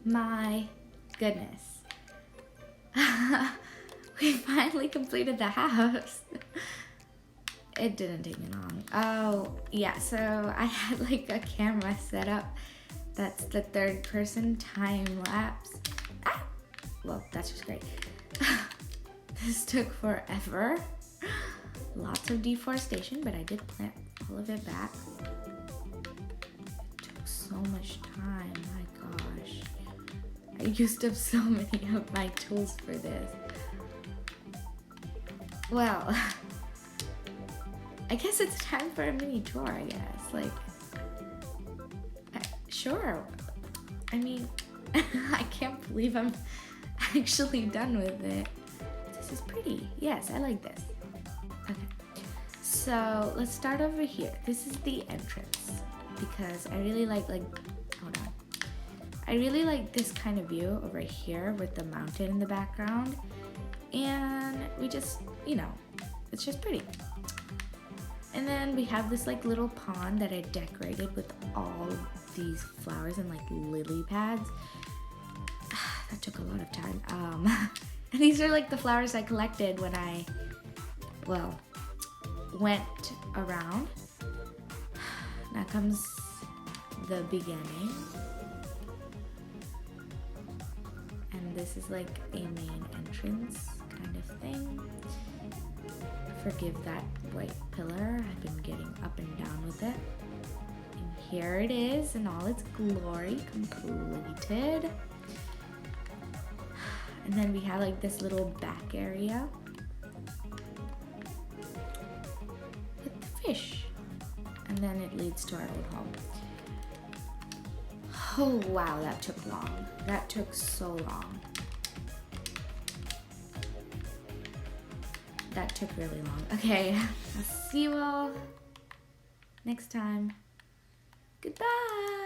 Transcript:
my goodness. We finally completed the house. It didn't take me long. Oh, yeah, so I had like a camera set up. That's the third person time lapse. Ah! Well, that's just great. This took forever. Lots of deforestation, but I did plant all of it back. It took so much time, my gosh. I used up so many of my tools for this. Well, I guess it's time for a mini tour, I guess. Like, sure. I mean, I can't believe I'm actually done with it. This is pretty. Yes, I like this. Okay. So let's start over here. This is the entrance because I really like hold on. I really like this kind of view over here with the mountain in the background. And we just, you know, it's just pretty. And then we have this like little pond that I decorated with all of these flowers and like lily pads. That took a lot of time. And these are like the flowers I collected when I, well, went around. Now comes the beginning. And this is like a main entrance kind of thing. Forgive that white pillar. I've been getting up and down with it. And here it is in all its glory, completed. And then we have like this little back area with the fish. And then it leads to our old home. Oh wow, that took long. That took so long. That took really long. Okay, I'll see you all next time. Goodbye.